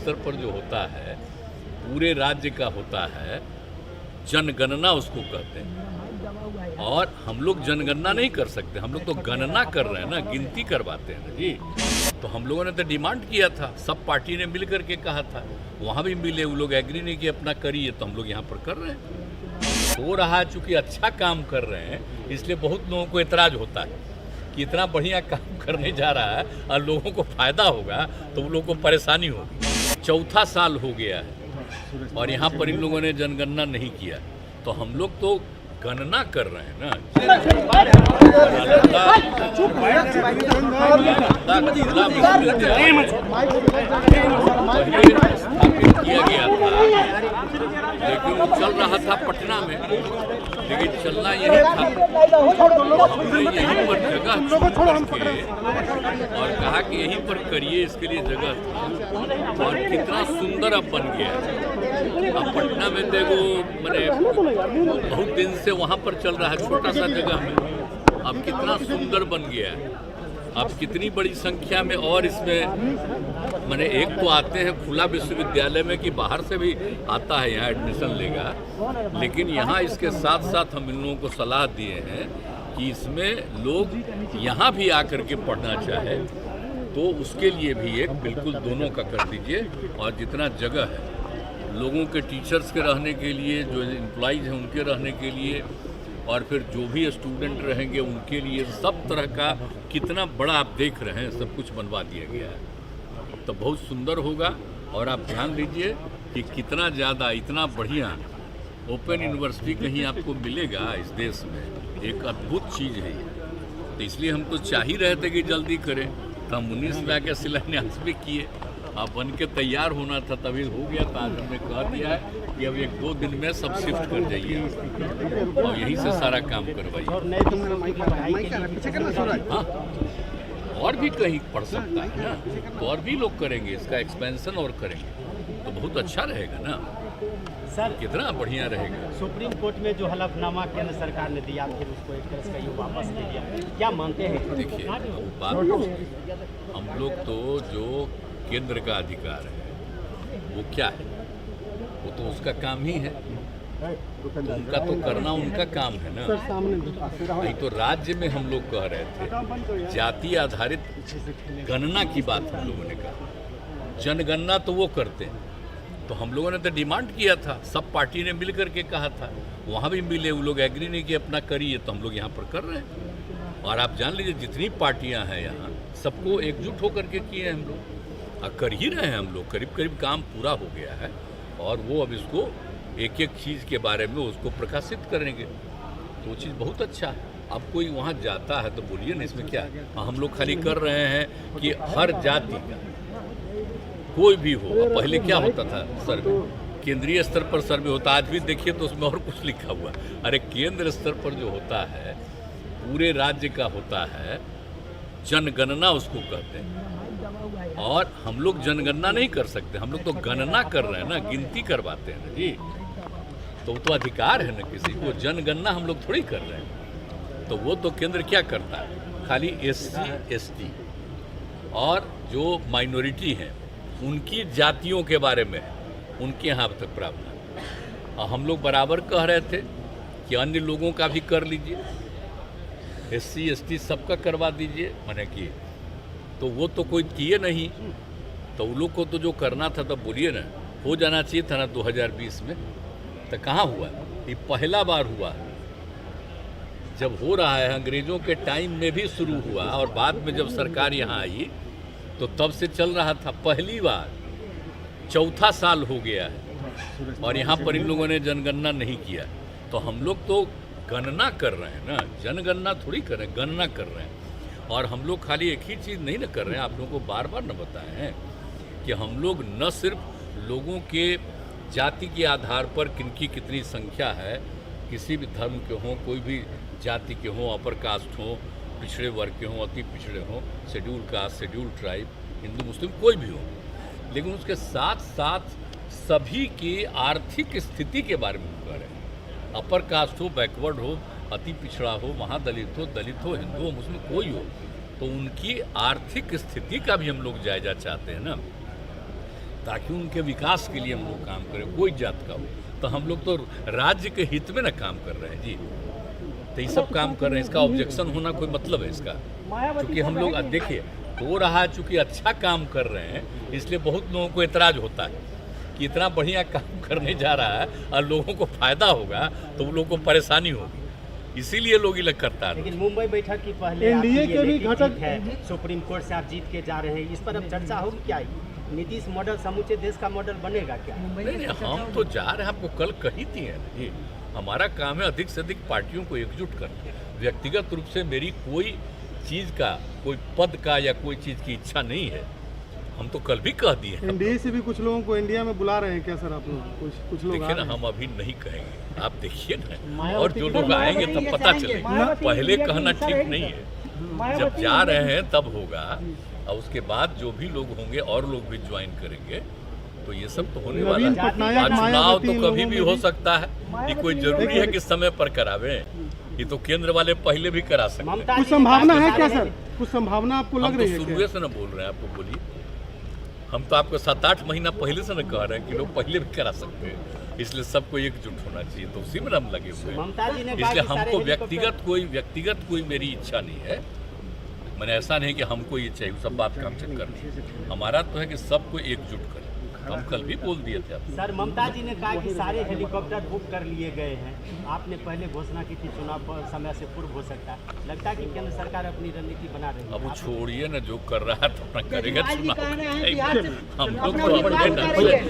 स्तर पर जो होता है, पूरे राज्य का होता है, जनगणना उसको कहते हैं। और हम लोग जनगणना नहीं कर सकते, हम लोग तो गणना कर रहे हैं ना, गिनती करवाते हैं ना जी। तो हम लोगों ने तो डिमांड किया था, सब पार्टी ने मिल करके कहा था, वहाँ भी मिले, वो लोग एग्री नहीं कि अपना करिए, तो हम लोग यहाँ पर कर रहे हैं। हो रहा है, चूँकि अच्छा काम कर रहे हैं, इसलिए बहुत लोगों को एतराज़ होता है कि इतना बढ़िया काम करने जा रहा है और लोगों को फ़ायदा होगा तो उन लोगों को परेशानी होगी। चौथा साल हो गया है और यहाँ पर इन लोगों ने जनगणना नहीं किया, तो हम लोग तो गणना कर रहे हैं ना। स्थापित किया गया था, लेकिन वो चल रहा था पटना में, लेकिन चलना यही था, यहीं पर जगह छोड़ के और कहा कि यहीं पर करिए, इसके लिए जगह था। और कितना सुंदर अब बन गया है। अब पटना में देखो, मैंने बहुत दिन से वहाँ पर चल रहा है, छोटा सा जगह में, अब कितना सुंदर बन गया है। अब कितनी बड़ी संख्या में, और इसमें मैंने एक तो आते हैं खुला विश्वविद्यालय में कि बाहर से भी आता है यहाँ एडमिशन लेगा, लेकिन यहाँ इसके साथ साथ हम इन लोगों को सलाह दिए हैं कि इसमें लोग यहाँ भी आकर के पढ़ना चाहे तो उसके लिए भी एक बिल्कुल दोनों का कर दीजिए। और जितना जगह है लोगों के, टीचर्स के रहने के लिए, जो एम्प्लॉइज़ हैं उनके रहने के लिए, और फिर जो भी स्टूडेंट रहेंगे उनके लिए, सब तरह का कितना बड़ा आप देख रहे हैं, सब कुछ बनवा दिया गया है। तो बहुत सुंदर होगा। और आप ध्यान दीजिए कि कितना ज़्यादा, इतना बढ़िया ओपन यूनिवर्सिटी कहीं आपको मिलेगा इस देश में, एक अद्भुत चीज़ है ये। तो इसलिए हम तो चाह ही रहे थे कि जल्दी करें, तो हम 19 में आके शिलान्यास भी किए, अब बन के तैयार होना था, तभी हो गया था। आज हमने कह दिया है कि अब 1-2 दिन में सब शिफ्ट कर जाइए और यहीं से सारा काम करवाइए। हाँ, और भी कहीं पढ़ सकता है ना, तो और भी लोग करेंगे, इसका एक्सपेंशन और करेंगे तो बहुत अच्छा रहेगा ना सर। कितना बढ़िया रहेगा। सुप्रीम कोर्ट में जो हलफनामा केंद्र सरकार ने दिया, फिर उसको एक तरह से वापस ले लिया, क्या मानते हैं? देखिए, वो बात, हम लोग तो जो केंद्र का अधिकार है वो क्या है, वो तो उसका काम ही है, तो उनका तो करना उनका काम है ना। नहीं तो राज्य में हम लोग कह रहे थे जाति आधारित गणना की बात हम लोगों ने कहा, जनगणना तो वो करते हैं, तो हम लोगों ने तो डिमांड किया था, सब पार्टी ने मिल करके कहा था, वहाँ भी मिले, वो लोग एग्री नहीं कि अपना करिए, तो हम लोग यहाँ पर कर रहे हैं। और आप जान लीजिए जितनी पार्टियाँ हैं यहाँ, सबको एकजुट होकर के किए हैं हम लोग, और कर ही रहे हैं हम लोग। करीब करीब काम पूरा हो गया है और वो अब इसको एक एक चीज़ के बारे में उसको प्रकाशित करेंगे, तो वो चीज़ बहुत अच्छा है। अब कोई वहाँ जाता है तो बोलिए ना, इसमें क्या है? हम लोग खाली कर रहे हैं कि हर जाति का कोई भी हो। अब पहले क्या होता था, सर्वे केंद्रीय स्तर पर सर्वे होता, आज भी देखिए तो उसमें और कुछ लिखा हुआ। अरे केंद्र स्तर पर जो होता है, पूरे राज्य का होता है, जनगणना उसको कहते हैं। और हम लोग जनगणना नहीं कर सकते, हम लोग तो गणना कर रहे हैं ना, गिनती करवाते हैं ना जी। तो वो तो अधिकार है ना किसी को, जनगणना हम लोग थोड़ी कर रहे हैं। तो वो तो केंद्र क्या करता है, खाली SC ST और जो माइनॉरिटी हैं उनकी जातियों के बारे में उनके यहाँ अब तक प्रावधान। और हम लोग बराबर कह रहे थे कि अन्य लोगों का भी कर लीजिए, SC ST सबका करवा दीजिए, माने कि तो वो तो कोई किए नहीं, तो उन लोग को तो जो करना था तब बोलिए ना, हो जाना चाहिए था ना 2020 में, तो कहाँ हुआ? ये पहला बार हुआ, जब हो रहा है अंग्रेज़ों के टाइम में भी शुरू हुआ और बाद में जब सरकार यहाँ आई तो तब से चल रहा था, पहली बार। चौथा साल हो गया है और यहाँ पर इन लोगों ने जनगणना नहीं किया, तो हम लोग तो गणना कर रहे हैं ना, जनगणना थोड़ी कर रहे हैं, गणना कर रहे हैं। और हम लोग खाली एक ही चीज़ नहीं ना कर रहे हैं, आप लोगों को बार बार न बताए हैं कि हम लोग न सिर्फ लोगों के जाति के आधार पर किनकी कितनी संख्या है, किसी भी धर्म के हों, कोई भी जाति के हों, अपर कास्ट हों, पिछड़े वर्ग के हों, अति पिछड़े हों, शेड्यूल कास्ट, शेड्यूल ट्राइब, हिंदू मुस्लिम कोई भी हो, लेकिन उसके साथ साथ सभी की आर्थिक स्थिति के बारे में कह रहे हैं। अपर कास्ट हो, बैकवर्ड हो, अति पिछड़ा हो, महादलित हो, दलित हो, हिंदू हो, मुस्लिम कोई हो, तो उनकी आर्थिक स्थिति का भी हम लोग जायजा चाहते हैं ना, ताकि उनके विकास के लिए हम लोग काम करें, कोई जात का हो। तो हम लोग तो राज्य के हित में ना काम कर रहे हैं जी, तो ये सब काम कर रहे हैं। इसका ऑब्जेक्शन होना कोई मतलब है इसका? क्योंकि हम लोग देखिए हो रहा है, चूँकि अच्छा काम कर रहे हैं, इसलिए बहुत लोगों को एतराज़ होता है कि इतना बढ़िया काम करने जा रहा है और लोगों को फायदा होगा तो उन लोगों को परेशानी होगी, इसीलिए लोग इलेक्ट करता है। लेकिन मुंबई बैठक की पहले एनडीए के भी घटक है, सुप्रीम कोर्ट से आप जीत के जा रहे हैं, इस पर अब चर्चा होगी क्या? नीतीश मॉडल समूचे देश का मॉडल बनेगा क्या? नहीं, हम तो जा रहे हैं, आपको कल कही थी है जी, हमारा काम है अधिक से अधिक पार्टियों को एकजुट करना। व्यक्तिगत रूप से मेरी कोई चीज़ का, कोई पद का या कोई चीज़ की इच्छा नहीं है, हम तो कल भी कह दिए। एनडीए से भी कुछ लोगों को इंडिया में बुला रहे हैं क्या सर आप लोग? कुछ लोग देखिए ना, हम अभी नहीं कहेंगे, आप देखिए ना, और जो लोग आएंगे तब पता चलेगा, पहले कहना ठीक नहीं है। जब जा रहे हैं तब होगा, और उसके बाद जो भी लोग होंगे और लोग भी ज्वाइन करेंगे, तो ये सब तो होने वाला नवीन है। पटनायक, चुनाव मायावती तो इन कभी लोगों भी में हो सकता है, ये कोई जरूरी है कि समय पर करावे। ये तो केंद्र वाले पहले भी करा सकते हैं। कुछ संभावना है क्या सर? कुछ संभावना आपको लग हम तो रही है क्या? शुरू से न बोल रहे हैं, आपको बोलिए, हम तो आपको 7-8 महीना पहले से न कह रहे हैं कि लोग पहले भी करा सकते हैं, इसलिए सबको एकजुट होना चाहिए, तो उसी में हम लगे हुए हैं। इसलिए हमको व्यक्तिगत कोई मेरी इच्छा नहीं है, मैंने ऐसा नहीं कि हमको ये चाहिए, सब बात काम से करनी है। हमारा तो है कि सबको एकजुट करें, हम कल भी बोल दिए थे आपको। सर, ममता जी ने कहा कि सारे हेलीकॉप्टर बुक कर लिए गए हैं, आपने पहले घोषणा की थी चुनाव पर समय से पूर्व हो सकता है, लगता है कि केंद्र सरकार अपनी रणनीति बना रही है। अब वो छोड़िए ना, जो कर रहा है तो अपना करेगा चुनाव, हम लोग तो अपने